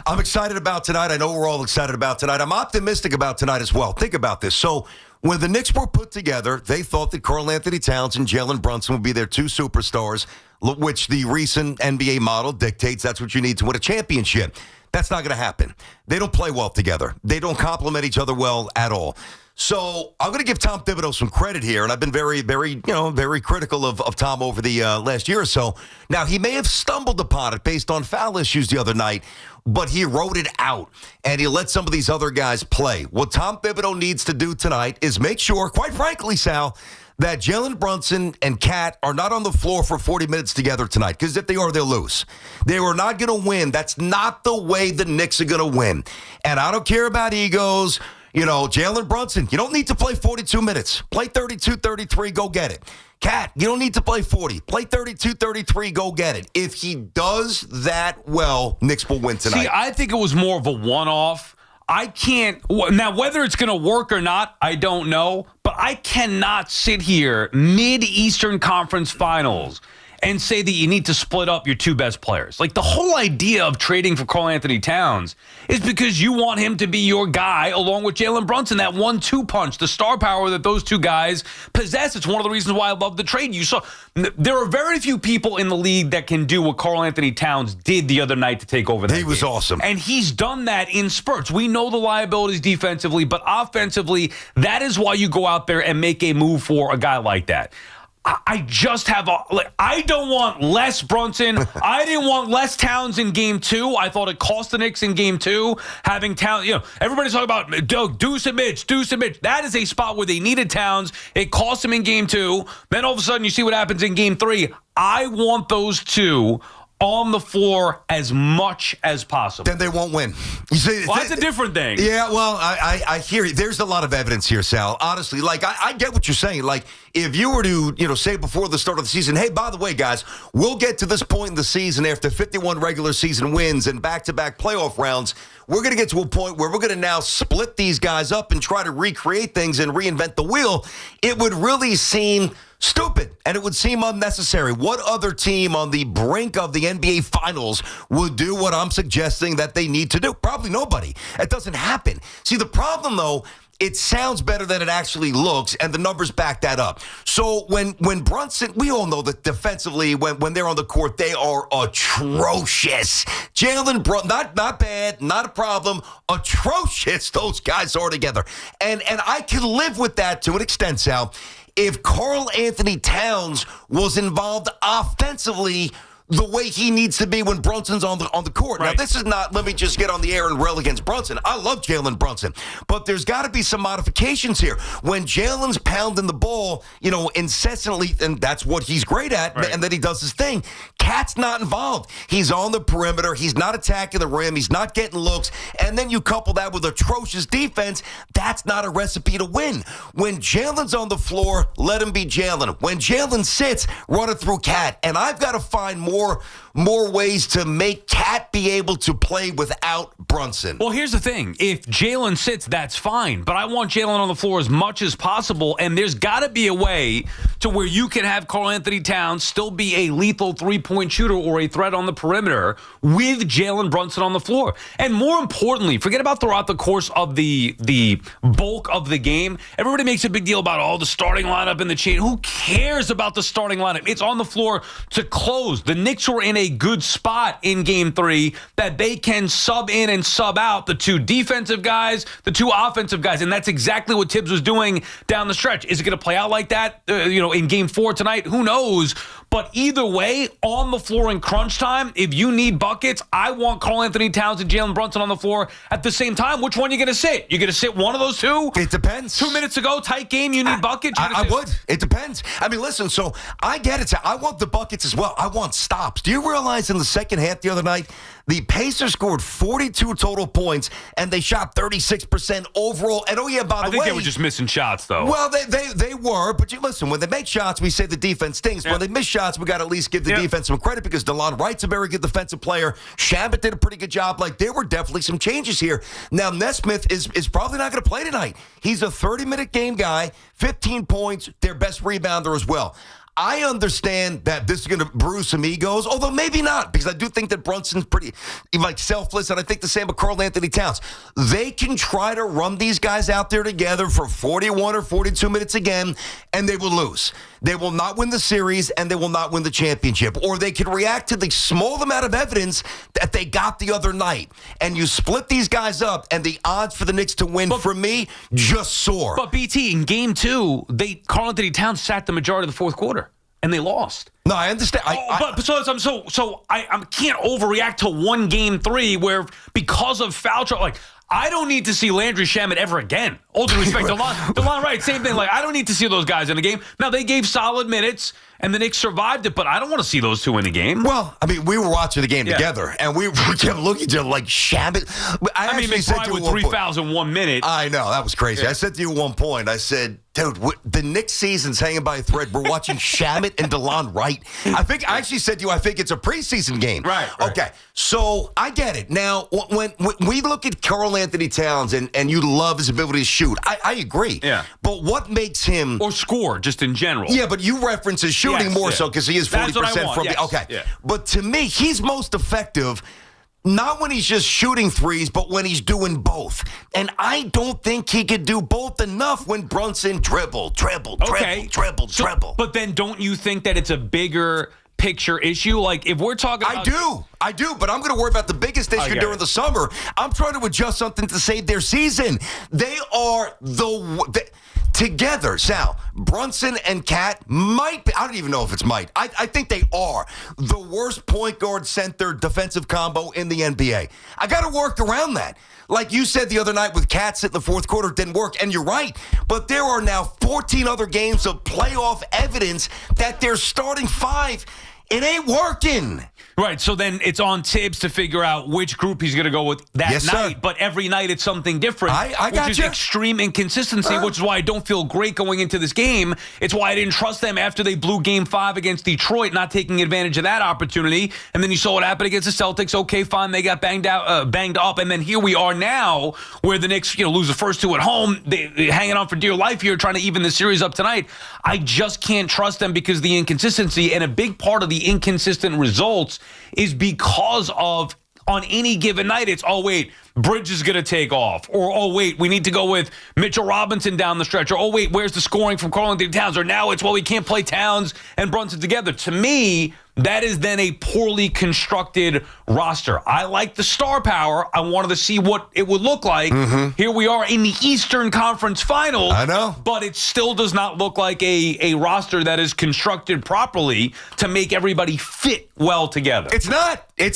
I'm excited about tonight. I know we're all excited about tonight. I'm optimistic about tonight as well. Think about this. So when the Knicks were put together, they thought that Karl-Anthony Towns and Jalen Brunson would be their two superstars, which the recent NBA model dictates that's what you need to win a championship. That's not going to happen. They don't play well together. They don't complement each other well at all. So I'm going to give Tom Thibodeau some credit here, and I've been very critical of Tom over the last year or so. Now, he may have stumbled upon it based on foul issues the other night, but he wrote it out, and he let some of these other guys play. What Tom Thibodeau needs to do tonight is make sure, quite frankly, Sal, that Jalen Brunson and KAT are not on the floor for 40 minutes together tonight, because if they are, they'll lose. They were not going to win. That's not the way the Knicks are going to win. And I don't care about egos. Jalen Brunson, you don't need to play 42 minutes. Play 32, 33, go get it. KAT, you don't need to play 40. Play 32, 33, go get it. If he does that well, Knicks will win tonight. See, I think it was more of a one-off. I can't – now, whether it's going to work or not, I don't know. But I cannot sit here mid-Eastern Conference Finals and say that you need to split up your two best players. Like, the whole idea of trading for Karl-Anthony Towns is because you want him to be your guy along with Jalen Brunson, that 1-2 punch, the star power that those two guys possess. It's one of the reasons why I love the trade. You saw there are very few people in the league that can do what Karl-Anthony Towns did the other night to take over that game. He was awesome. And he's done that in spurts. We know the liabilities defensively, but offensively, that is why you go out there and make a move for a guy like that. I just have I don't want less Brunson. I didn't want less Towns in game 2. I thought it cost the Knicks in game 2 having Towns. Everybody's talking about Deuce and Mitch. That is a spot where they needed Towns. It cost him in game 2. Then all of a sudden you see what happens in game 3. I want those two on the floor as much as possible. Then they won't win. You see, that's a different thing. Yeah, well, I hear you. There's a lot of evidence here, Sal. Honestly, I get what you're saying. Like, if you were to, say before the start of the season, hey, by the way, guys, we'll get to this point in the season after 51 regular season wins and back-to-back playoff rounds. We're going to get to a point where we're going to now split these guys up and try to recreate things and reinvent the wheel. It would really seem stupid, and it would seem unnecessary. What other team on the brink of the NBA Finals would do what I'm suggesting that they need to do? Probably nobody. It doesn't happen. See, the problem, though, it sounds better than it actually looks, and the numbers back that up. So when Brunson, we all know that defensively, when they're on the court, they are atrocious. Jalen Brunson, not bad, not a problem, atrocious those guys are together. And I can live with that to an extent, Sal. If Karl-Anthony Towns was involved offensively the way he needs to be when Brunson's on the court. Right. Now, this is not, let me just get on the air and rail against Brunson. I love Jalen Brunson. But there's got to be some modifications here. When Jalen's pounding the ball, incessantly, and that's what he's great at, right, and then he does his thing, KAT's not involved. He's on the perimeter. He's not attacking the rim. He's not getting looks. And then you couple that with atrocious defense. That's not a recipe to win. When Jalen's on the floor, let him be Jalen. When Jalen sits, run it through KAT. And I've got to find more ways to make KAT be able to play without Brunson. Well, here's the thing. If Jalen sits, that's fine. But I want Jalen on the floor as much as possible, and there's got to be a way to where you can have Karl-Anthony Towns still be a lethal three-point shooter or a threat on the perimeter with Jalen Brunson on the floor. And more importantly, forget about throughout the course of the bulk of the game. Everybody makes a big deal about, the starting lineup in the chain. Who cares about the starting lineup? It's on the floor to close. The Knicks were in a good spot in Game 3 that they can sub in and sub out the two defensive guys, the two offensive guys, and that's exactly what Thibs was doing down the stretch. Is it going to play out like that, in Game 4 tonight? Who knows? But either way, on the floor in crunch time, if you need buckets, I want Karl-Anthony Towns and Jalen Brunson on the floor at the same time. Which one are you going to sit? You're going to sit one of those two? It depends. 2 minutes ago, tight game, you need buckets? I would. It depends. I mean, listen, so I get it. I want the buckets as well. I want stops. Do you realize in the second half the other night, the Pacers scored 42 total points, and they shot 36% overall. And, by the way, I think they were just missing shots, though. Well, they were. But listen, when they make shots, we say the defense stinks. Yeah. When they miss shots, we got to at least give the defense some credit because DeLon Wright's a very good defensive player. Shabbat did a pretty good job. There were definitely some changes here. Now, Nesmith is probably not going to play tonight. He's a 30-minute game guy, 15 points, their best rebounder as well. I understand that this is going to bruise some egos, although maybe not, because I do think that Brunson's pretty selfless, and I think the same with Karl-Anthony Towns. They can try to run these guys out there together for 41 or 42 minutes again, and they will lose. They will not win the series, and they will not win the championship. Or they can react to the small amount of evidence that they got the other night. And you split these guys up, and the odds for the Knicks to win, for me, just soar. But, BT, in Game 2, Karl-Anthony Towns sat the majority of the fourth quarter, and they lost. No, I understand. I can't overreact to one Game 3 where, because of foul trouble, I don't need to see Landry Shamet ever again. All due respect, DeLon Wright, same thing. I don't need to see those guys in the game. Now, they gave solid minutes, and the Knicks survived it, but I don't want to see those two in the game. Well, I mean, we were watching the game together, and we kept looking at each other like Shamet. I mean, McBride with 3 fouls in 1 minute. I know, that was crazy. Yeah. I said to you at one point, I said, dude, the Knicks season's hanging by a thread. We're watching Shamet and DeLon Wright. I actually said to you, I think it's a preseason game. Right. Okay, so I get it. Now, when we look at Karl-Anthony Towns and you love his ability to shoot, I agree. Yeah. But what makes him... Or score, just in general. Yeah, but you reference his shooting more so because he is 40% from the... Okay. Yeah. But to me, he's most effective... Not when he's just shooting threes, but when he's doing both. And I don't think he could do both enough when Brunson dribble. But then don't you think that it's a bigger picture issue? If we're talking about... I do, but I'm going to worry about the biggest issue during the summer. I'm trying to adjust something to save their season. They are together, Sal, Brunson and KAT might be, I don't even know if it's might. I think they are the worst point guard center defensive combo in the NBA. I got to work around that. Like you said the other night with KAT in the fourth quarter, it didn't work, and you're right. But there are now 14 other games of playoff evidence that their starting five, it ain't working. Right, so then it's on Thibs to figure out which group he's going to go with that night. Sir. But every night it's something different, which is extreme inconsistency, which is why I don't feel great going into this game. It's why I didn't trust them after they blew Game 5 against Detroit, not taking advantage of that opportunity. And then you saw what happened against the Celtics. Okay, fine, they got banged up. And then here we are now where the Knicks lose the first two at home. They're hanging on for dear life here, trying to even the series up tonight. I just can't trust them because of the inconsistency. And a big part of the inconsistent results is because of, on any given night, it's, oh, wait, Bridge is going to take off. Or, oh, wait, we need to go with Mitchell Robinson down the stretch. Or, oh, wait, where's the scoring from Karl-Anthony Towns? Or now it's, well, we can't play Towns and Brunson together. To me, that is then a poorly constructed roster. I like the star power. I wanted to see what it would look like. Mm-hmm. Here we are in the Eastern Conference Finals. I know. But it still does not look like a roster that is constructed properly to make everybody fit well together. It's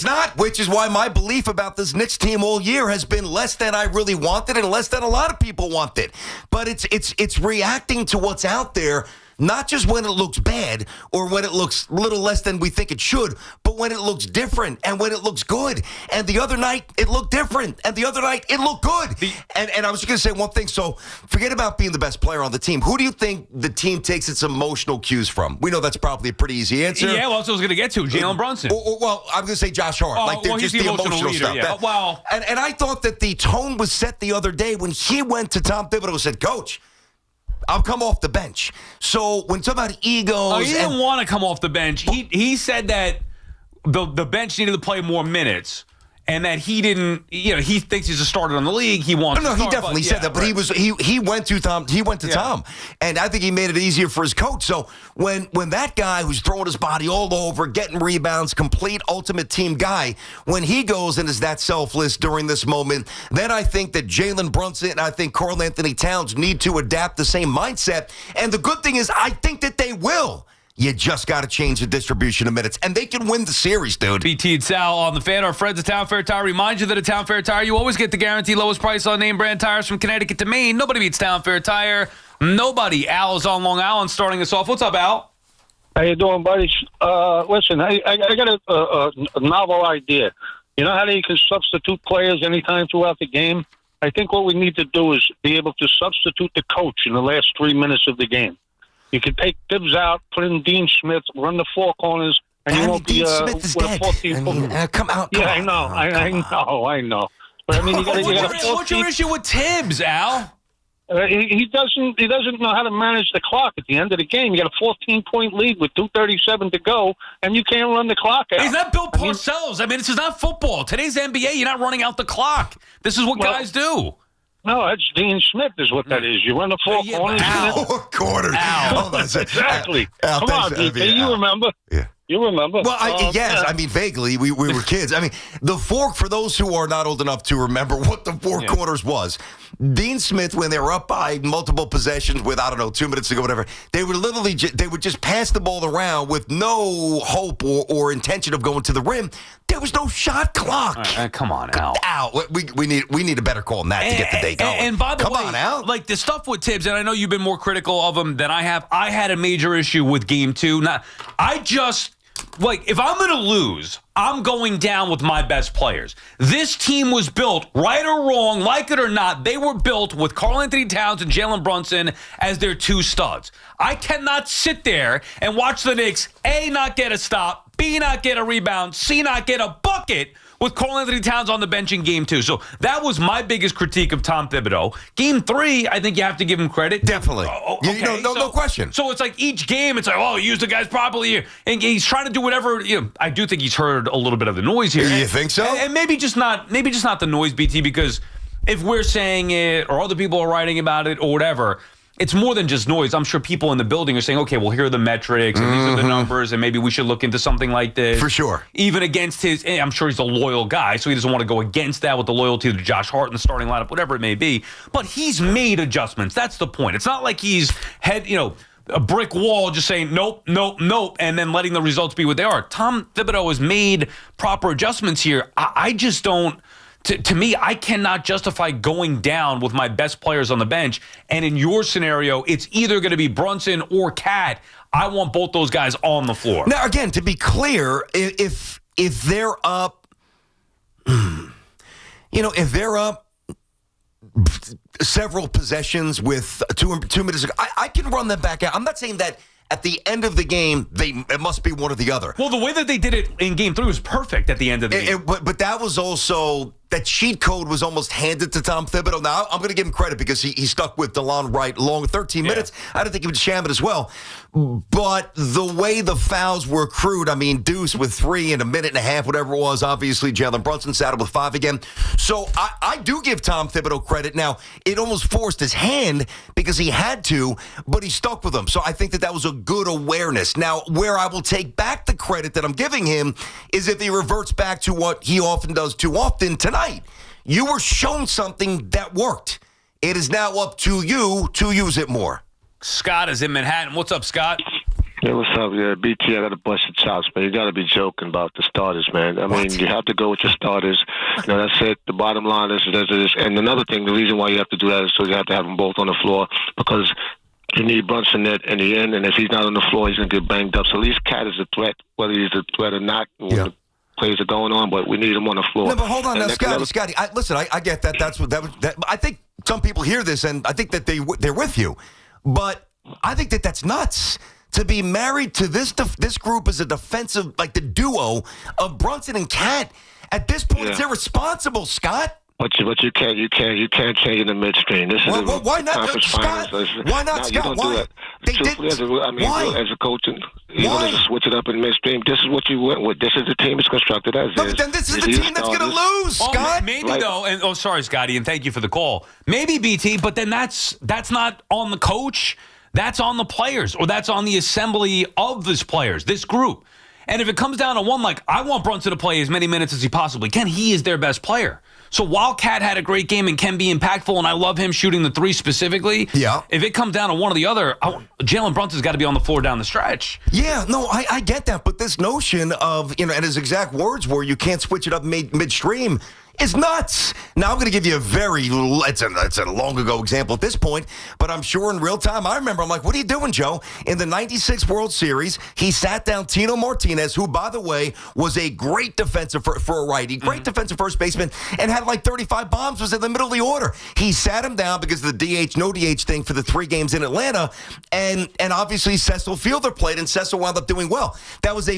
not, which is why my belief about this Knicks team all year has been less than I really wanted and less than a lot of people wanted. But it's reacting to what's out there. Not just when it looks bad or when it looks a little less than we think it should, but when it looks different and when it looks good. And the other night, it looked different. And the other night, it looked good. And I was just going to say one thing. So forget about being the best player on the team. Who do you think the team takes its emotional cues from? We know that's probably a pretty easy answer. Yeah, well, that's what I was going to get to. Jalen Brunson. Well, I'm going to say Josh Hart. They're just the emotional stuff. Yeah. And I thought that the tone was set the other day when he went to Tom Thibodeau and said, Coach, I'll come off the bench. So when talking about egos... he didn't want to come off the bench. He said that the bench needed to play more minutes. And that he didn't, he thinks he's a starter in the league. He wants. No, he definitely said that. But he went to Tom. He went to Tom, and I think he made it easier for his coach. So when that guy who's throwing his body all over, getting rebounds, complete ultimate team guy, when he goes and is that selfless during this moment, then I think that Jalen Brunson and I think Karl-Anthony Towns need to adapt the same mindset. And the good thing is, I think that they will. You just got to change the distribution of minutes, and they can win the series, dude. BT and Sal on the Fan. Our friends at Town Fair Tire remind you that at Town Fair Tire, you always get the guaranteed lowest price on name brand tires from Connecticut to Maine. Nobody beats Town Fair Tire. Nobody. Al is on Long Island starting us off. What's up, Al? How you doing, buddy? Listen, I got a novel idea. You know how you can substitute players anytime throughout the game? I think what we need to do is be able to substitute the coach in the last 3 minutes of the game. You can take Thibs out, put in Dean Smith, run the four corners, and you won't Dean be Smith is with dead. a 14 Come out. Yeah, I know. I know. But I mean, you got What's your issue with Thibs, Al? He doesn't know how to manage the clock at the end of the game. You got a 14-point lead with 2:37 to go, and you can't run the clock out. He's not Bill Parcells. I mean, this is not football. Today's NBA, you're not running out the clock. This is what guys do. No, that's Dean Smith is what that is. You run the four corners. Four quarters. Exactly. Al, Come on, DP, you remember. Yeah. You remember. Well, yes. I mean, vaguely, we were kids. I mean, the four, for those who are not old enough to remember what the four quarters was, Dean Smith, when they were up by multiple possessions with, 2 minutes to go, whatever, they would literally they would just pass the ball around with no hope or intention of going to the rim. There was no shot clock. Come on, Al. Al, we need a better call than that to get the day going. And by the way, come on, Al. Like the stuff with Thibs, and I know you've been more critical of him than I have. I had a major issue with Game 2. If I'm going to lose, I'm going down with my best players. This team was built, right or wrong, like it or not, they were built with Karl-Anthony Towns and Jalen Brunson as their two studs. I cannot sit there and watch the Knicks, A, not get a stop, B, not get a rebound, C, not get a bucket with Karl-Anthony Towns on the bench in Game 2. So that was my biggest critique of Tom Thibodeau. Game 3, I think you have to give him credit. Definitely. Okay. No question. So it's like each game, it's like, use the guys properly. And he's trying to do whatever. I do think he's heard a little bit of the noise here. You think so? And maybe just not the noise, BT, because if we're saying it or other people are writing about it or whatever, it's more than just noise. I'm sure people in the building are saying, okay, well, here are the metrics, and these are the numbers, and maybe we should look into something like this. For sure. Even against I'm sure he's a loyal guy, so he doesn't want to go against that with the loyalty to Josh Hart in the starting lineup, whatever it may be. But he's made adjustments. That's the point. It's not like he's a brick wall just saying, nope, and then letting the results be what they are. Tom Thibodeau has made proper adjustments here. I just don't. To me, I cannot justify going down with my best players on the bench. And in your scenario, it's either going to be Brunson or KAT. I want both those guys on the floor. Now, again, to be clear, if they're up, if they're up several possessions with 2 minutes ago, I can run them back out. I'm not saying that at the end of the game, it must be one or the other. Well, the way that they did it in Game 3 was perfect at the end of the game. But that was also, that cheat code was almost handed to Tom Thibodeau. Now, I'm going to give him credit because he stuck with DeLon Wright long 13 minutes. I don't think he would sham it as well. But the way the fouls were accrued, Deuce with 3 in a minute and a half, whatever it was, obviously Jalen Brunson saddled with 5 again. So I do give Tom Thibodeau credit. Now, it almost forced his hand because he had to, but he stuck with them. So I think that was a good awareness. Now, where I will take back the credit that I'm giving him is if he reverts back to what he often does too often tonight. You were shown something that worked. It is now up to you to use it more. Scott is in Manhattan. What's up, Scott? Yeah, what's up? Yeah, BT, I got to bust your chops, man. You got to be joking about the starters, man. You have to go with your starters. That's it. The bottom line is, and another thing, the reason why you have to do that is so you have to have them both on the floor because you need Brunson in the end, and if he's not on the floor, he's going to get banged up. So at least KAT is a threat, whether he's a threat or not. The plays are going on, but we need him on the floor. No, but hold on now, Scotty. I get that. That's what that. I think some people hear this, and I think that they're with you, but I think that that's nuts. To be married to this group as a defensive, like the duo of Brunson and KAT, at this point, it's irresponsible, Scott. But you can't change in the midstream. This is why not, Scott? Why not, Scott? Why? Why? As a coach, you want to switch it up in midstream. This is what you went with. This is the team is constructed as. No, but then this is the team that's going to lose, Scott. Maybe though, and sorry, Scotty, and thank you for the call. Maybe BT, but then that's not on the coach. That's on the players, or that's on the assembly of these players, this group. And if it comes down to one, I want Brunson to play as many minutes as he possibly can. He is their best player. So while KAT had a great game and can be impactful, and I love him shooting the 3 specifically, if it comes down to one or the other, Jalen Brunson's got to be on the floor down the stretch. Yeah, no, I get that. But this notion of, and his exact words were you can't switch it up midstream is nuts. Now, I'm going to give you it's a long ago example at this point, but I'm sure in real time, I remember, I'm like, what are you doing, Joe? In the 96 World Series, he sat down Tino Martinez, who, by the way, was a great defensive for a righty, great defensive first baseman, and had 35 bombs, was in the middle of the order. He sat him down because of the DH, no DH thing for the 3 games in Atlanta, and obviously Cecil Fielder played, and Cecil wound up doing well. That was a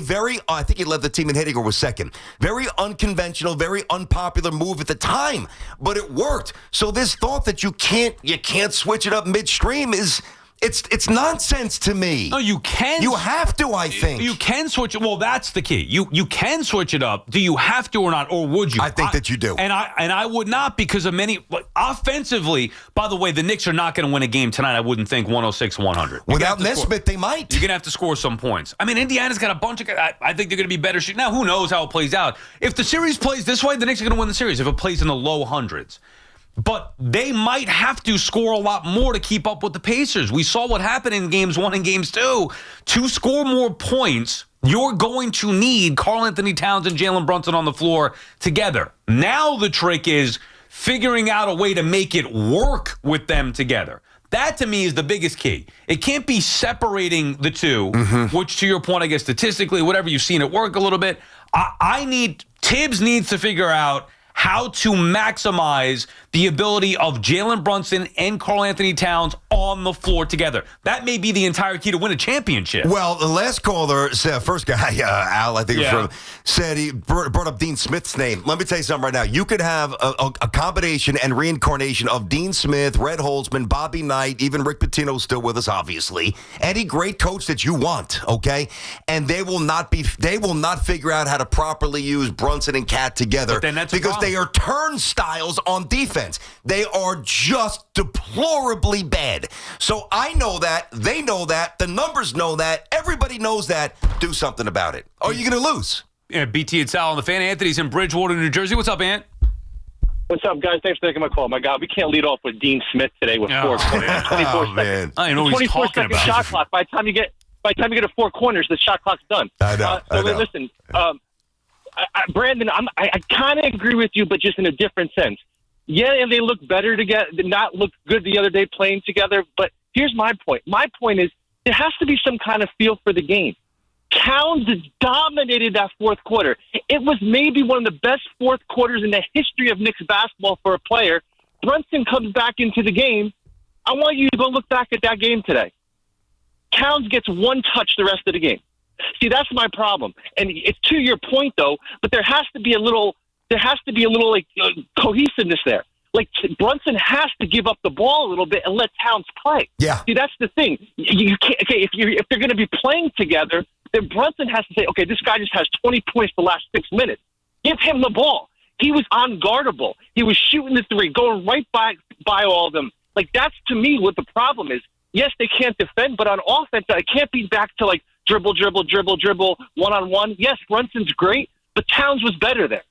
I think he led the team, and Hediger was second. Very unconventional, very unpopular move at the time, but it worked. So this thought that you can't switch it up midstream is it's nonsense to me. No, you can. You have to, I think. You can switch it. Well, that's the key. You can switch it up. Do you have to or not, or would you? I think that you do. And I would not, because of many offensively. By the way, the Knicks are not going to win a game tonight. I wouldn't think 106-100. Without Nesmith, they might. You're going to have to score some points. I mean, Indiana's got a bunch of. I think they're going to be better. Now, who knows how it plays out? If the series plays this way, the Knicks are going to win the series. If it plays in the low hundreds. But they might have to score a lot more to keep up with the Pacers. We saw what happened in games 1 and games 2. To score more points, you're going to need Karl-Anthony Towns and Jalen Brunson on the floor together. Now the trick is figuring out a way to make it work with them together. That, to me, is the biggest key. It can't be separating the two, which, to your point, I guess, statistically, whatever, you've seen it work a little bit. Thibs needs to figure out how to maximize the ability of Jalen Brunson and Karl-Anthony Towns on the floor together. That may be the entire key to win a championship. Well, the last caller, first guy, Al, I think it was from, said he brought up Dean Smith's name. Let me tell you something right now. You could have a combination and reincarnation of Dean Smith, Red Holzman, Bobby Knight, even Rick Pitino's still with us, obviously. Any great coach that you want, okay? And they will not figure out how to properly use Brunson and KAT together, because they are turnstiles on defense. They are just deplorably bad. So I know that. They know that. The numbers know that. Everybody knows that. Do something about it. Or you're going to lose. Yeah, BT and Sal on the fan. Anthony's in Bridgewater, New Jersey. What's up, Ant? What's up, guys? Thanks for taking my call. My God, we can't lead off with Dean Smith today with 4 corners. 24 seconds. I know what he's talking about. Shot clock. By the time you get to 4 corners, the shot clock's done. I know. Listen, Brandon, I kind of agree with you, but just in a different sense. Yeah, and they look better together. Did not look good the other day playing together. But here's my point. My point is there has to be some kind of feel for the game. Towns dominated that fourth quarter. It was maybe one of the best fourth quarters in the history of Knicks basketball for a player. Brunson comes back into the game. I want you to go look back at that game today. Towns gets one touch the rest of the game. See, that's my problem. And it's to your point, though, but there has to be a little like cohesiveness there. Like Brunson has to give up the ball a little bit and let Towns play. Yeah. See, that's the thing. You can't. Okay, if they're going to be playing together, then Brunson has to say, okay, this guy just has 20 points the last 6 minutes. Give him the ball. He was unguardable. He was shooting the three, going right by all of them. Like that's to me what the problem is. Yes, they can't defend, but on offense, it can't be back to like dribble, one-on-one. Yes, Brunson's great, but Towns was better there.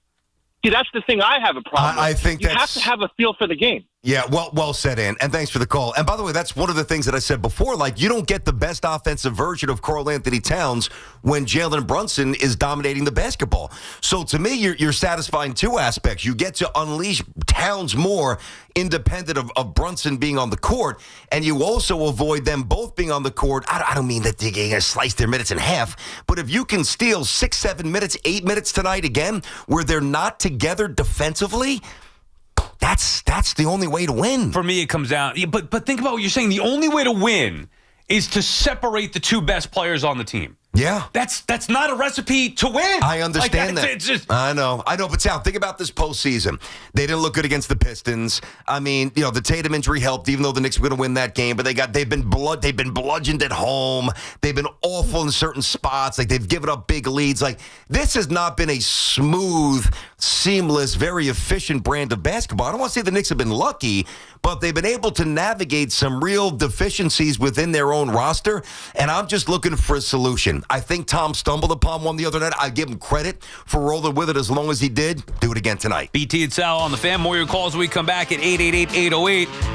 See, that's the thing I have a problem with. I think you have to have a feel for the game. Yeah, well said, Ann, and thanks for the call. And by the way, that's one of the things that I said before. Like, you don't get the best offensive version of Karl-Anthony Towns when Jalen Brunson is dominating the basketball. So to me, you're satisfying two aspects. You get to unleash Towns more independent of Brunson being on the court, and you also avoid them both being on the court. I don't mean that they're going to slice their minutes in half, but if you can steal 6, 7 minutes, 8 minutes tonight again, where they're not together defensively, that's the only way to win. For me, it comes down. But think about what you're saying. The only way to win is to separate the two best players on the team. Yeah. That's not a recipe to win. I understand that. It's just, I know. But Sal, think about this postseason. They didn't look good against the Pistons. I mean, the Tatum injury helped, even though the Knicks were going to win that game. But they've been bludgeoned at home. They've been awful in certain spots. Like, they've given up big leads. Like, this has not been a smooth, seamless, very efficient brand of basketball. I don't want to say the Knicks have been lucky, but they've been able to navigate some real deficiencies within their own roster. And I'm just looking for a solution. I think Tom stumbled upon one the other night. I give him credit for rolling with it as long as he did. Do it again tonight. BT and Sal on the fan. More your calls when we come back at 888-808.